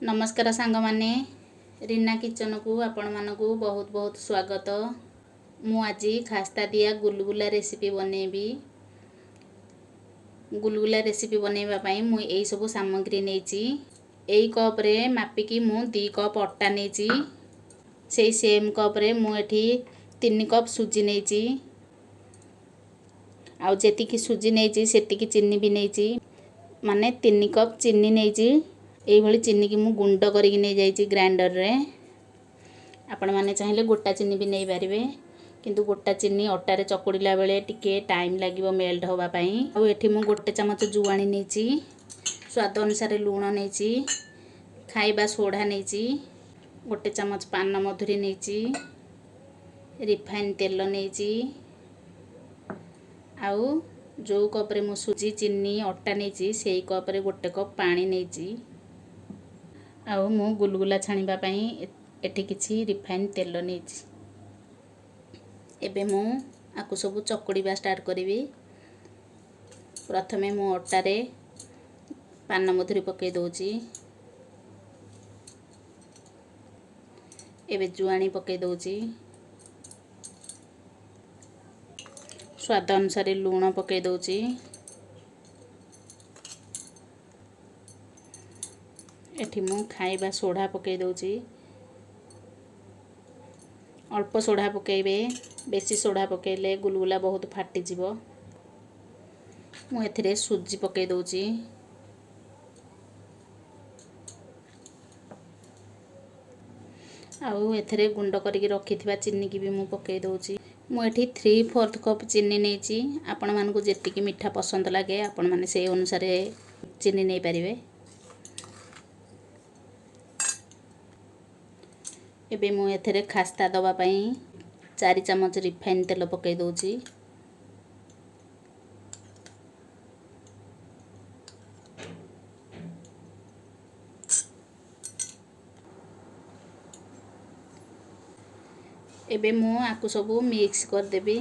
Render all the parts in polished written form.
नमस्कार सांगमाने रीना किचन को आपण मानकु बहुत बहुत स्वागत। मु आज खास्ता दिया गुलगुला रेसिपी बनेबी। गुलगुला रेसिपी बनैबा पई मु एई सब सामग्री नेची। एई कप रे मापिकी मु 2 कप अट्टा नेची। सेई सेम कप रे मु एठी 3 कप सुजी नेची। आउ जेतिकी सुजी नेची सेतिकी चीनी भी नेची, माने 3 कप चीनी नेची। एई भली चीनी की मु गुंड करिक नै जाईची ग्राइंडर रे। आपण माने चाहिले गोटा चीनी भी नै पारिबे, किंतु गोटा चीनी अट्टा रे चकुड़ीला बेले टिके टाइम लागिवो मेल्ट होबा पई। आ एठी मु गोटे चमच जुआणी नेची, स्वाद अनुसार लूण नेची, खाइबा सोडा नेची, गोटे चमच पान मधुरी नेची, रिफाइन तेल नेची, आउ जो कप रे मु सुजी चीनी अट्टा नेची सेई कप रे गोटे कप पानी नेची। आउ मु गुलगुला छाणीबा पई एठी किछि रिफाइन तेल नेची। एबे मु आकु सब चकुड़ीबा स्टार्ट करिवि। प्रथमे मु अट्टा रे पान मधुरी पकै दोची। एबे जुआणी पकै दोची, स्वाद अनुसार लूण पकै दोची, एठी मु खाइबा सोडा पकै दोची। अल्प सोडा पकैबे, बेसी सोडा पकैले गुलगुला बहुत फाटी जिवो। मु एथिरे सुजी पकै दोची। आउ एथिरे गुंड करिक रखिथिबा चीनी की भी मु पकै दोची। मु एठी 3/4 कप चीनी नेची। आपण मानकु जेतिकी मिठा पसंद लागे आपण माने सेई अनुसार चीनी नै पारिबे। एबे मु एथिरे खास्ता दबा पई 4 चमच रिफाइन तेल पकै दोची। एबे मु आकु सब मिक्स कर देबी।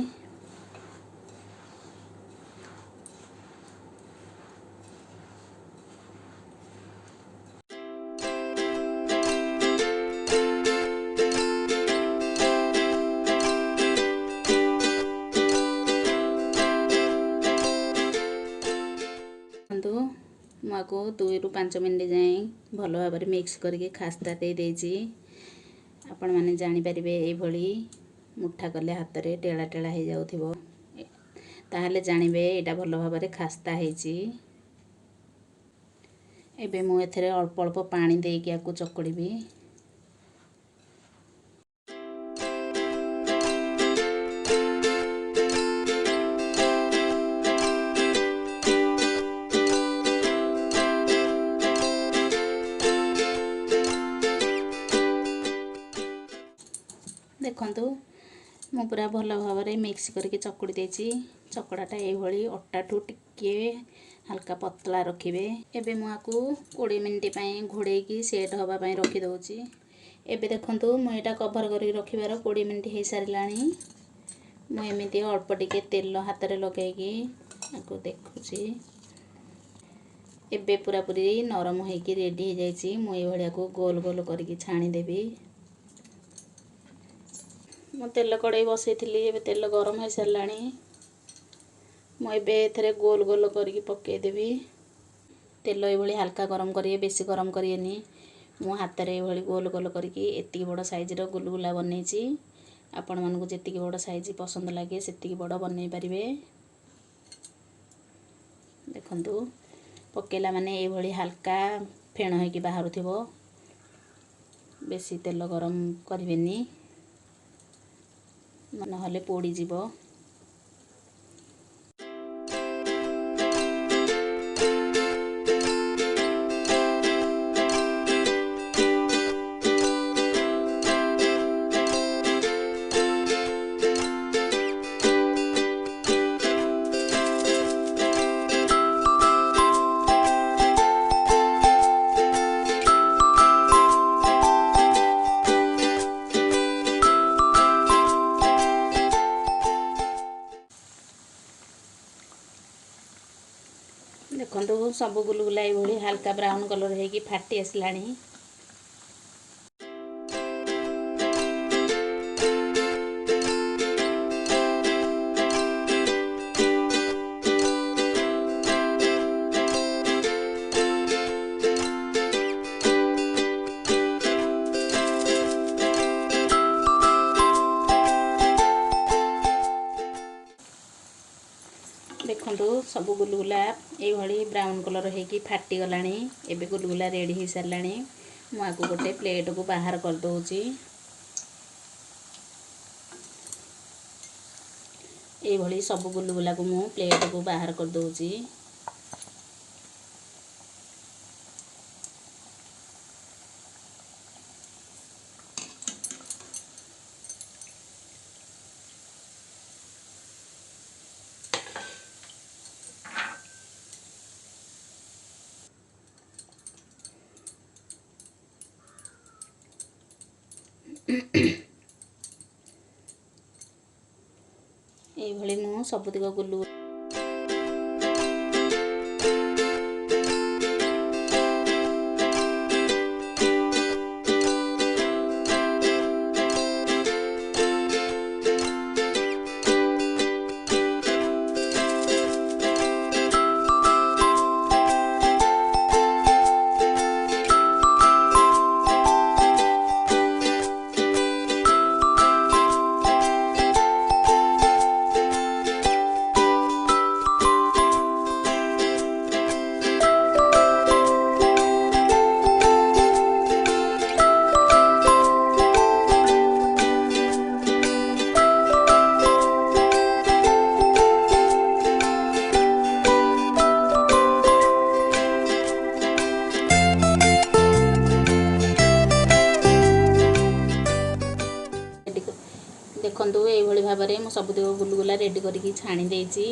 मुझको 2 ରୁ 5 मिनट जाए भल भाव मिक्स करके खास्ता दे देजी। आपण माने जानि परिबे ए भली मुठा कले हाथ रे टेला टेला हो जाउथिबो, ताहले जानिबे एटा भल भाव खास्ता हेची। एबे मु एथरे अल्प अल्प पानी देकी आकु चकुड़ीबी। देखंतु मु पूरा भल भाव मिक्स करके चकुड़ी देची। चकड़ाटा ये अट्टा ठू टिके हल्का पतला रखिबे। एबे मु आकु 20 मिनिट पई घोड़े की सेट होबा पई रखि दोची। एबे देखंतु मु एटा कवर करके रखिबार 20 मिनिट हे सारिलाणी। मु एमिति अल्प टिके तेल हाथ रे लगेकी आकु देखुची। एबे पूरा पूरी नरम होइकी रेडी हो जाईची। मु ए भलिया को गोल गोल करके छाणी देबी। मु तेल कड़ाई बसैथिली, एबे तेल गरम हो सारलाणी। मु एबे एथरे गोल गोल करके पकै देबी। तेल ए भली हल्का गरम करिए, बेसी गरम करिएनी। मु हाथ रे ए भली गोल गोल करके एतिकी बड़ साइज रो गुलगुला बनेची। आपण मानकु जेतिकी बड़ साइज पसंद लागे सेतिकी बड़ बनै परिबे। देखंतु पकेला माने ए भली हल्का फेण होइकी बाहरुथिबो, बेसी तेल गरम करिवेनी नहले पोड़ी जीवो। देखो सब गुलगुला ये हल्का ब्राउन कलर होगी फाटी आसलानी। ସବୁ ଗୁଲଗୁଲା ଏଇଭଳି ବ୍ରାଉନ୍ କଲର୍ ହେଇକି ଫାଟିଗଲାଣି। ଏବେ ଗୁଲଗୁଲା ରେଡ଼ି ହେଇସାରିଲାଣି। ମୁଁ ଆକୁ ଗୋଟେ ପ୍ଲେଟ୍କୁ ବାହାର କରିଦେଉଛି। ଏଇଭଳି ସବୁ ଗୁଲଗୁଲାକୁ ମୁଁ ପ୍ଲେଟ୍କୁ ବାହାର କରିଦେଉଛି। এইଭଳି ମୁଁ ସବୁତିକ ଗୁଲୁ ଦେଖନ୍ତୁ এইଭଳି ଭାବରେ ମୁଁ ସବୁତିକ ଗୁଲଗୁଲା ରେଡ଼ି କରିକି ଛାଣି ଦେଇଛି।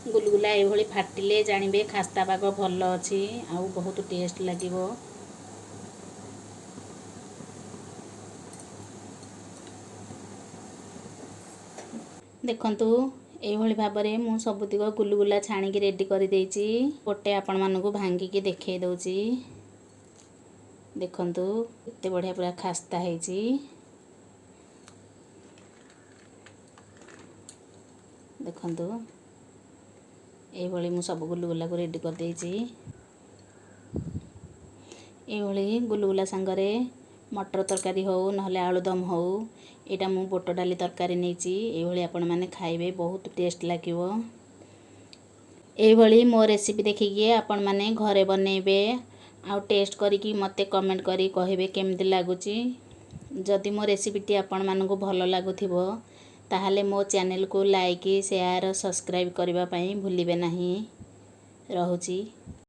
ଗୁଲଗୁଲା এইଭଳି ଫାଟିଲେ ଜାଣିବେ ଖାସ୍ତା ପାଗ ଭଲ ଅଛି ଆଉ ବହୁତ ଟେଷ୍ଟ ଲାଗିବ। ଦେଖନ୍ତୁ এইଭଳି ଭାବରେ ମୁଁ ସବୁତିକ ଗୁଲଗୁଲା ଛାଣିକି ରେଡ଼ି କରିଦେଇଛି। ଗୋଟେ ଆପଣମାନଙ୍କୁ ଭାଙ୍ଗିକି ଦେଖେଇ ଦେଉଛି। ଦେଖନ୍ତୁ କେତେ ବଢ଼ିଆ ପୁରା ଖାସ୍ତା ହେଇଛି। ଦେଖନ୍ତୁ এইଭଳି ମୁଁ ସବୁ ଗୁଲଗୁଲାକୁ ରେଡ଼ି କରିଦେଇଛି। এইଭଳି ଗୁଲଗୁଲା ସାଙ୍ଗରେ ମଟର ତରକାରୀ ହଉ ନହେଲେ ଆଳୁଦମ ହଉ, ଏଇଟା ମୁଁ ବୁଟ ଡାଲି ତରକାରୀ ନେଇଛି। এইଭଳି ଆପଣମାନେ ଖାଇବେ, ବହୁତ ଟେଷ୍ଟ ଲାଗିବ। এইଭଳି ମୋ ରେସିପି ଦେଖିକି ଆପଣମାନେ ଘରେ ବନେଇବେ ଆଉ ଟେଷ୍ଟ କରିକି ମୋତେ କମେଣ୍ଟ କରି କହିବେ କେମିତି ଲାଗୁଛି। ଯଦି ମୋ ରେସିପିଟି ଆପଣମାନଙ୍କୁ ଭଲ ଲାଗୁଥିବ ତାହେଲେ ମୋ ଚ୍ୟାନେଲକୁ ଲାଇକ୍, ସେୟାର, ସବସ୍କ୍ରାଇବ୍ କରିବା ପାଇଁ ଭୁଲିବେ ନାହିଁ। ରହୁଛି।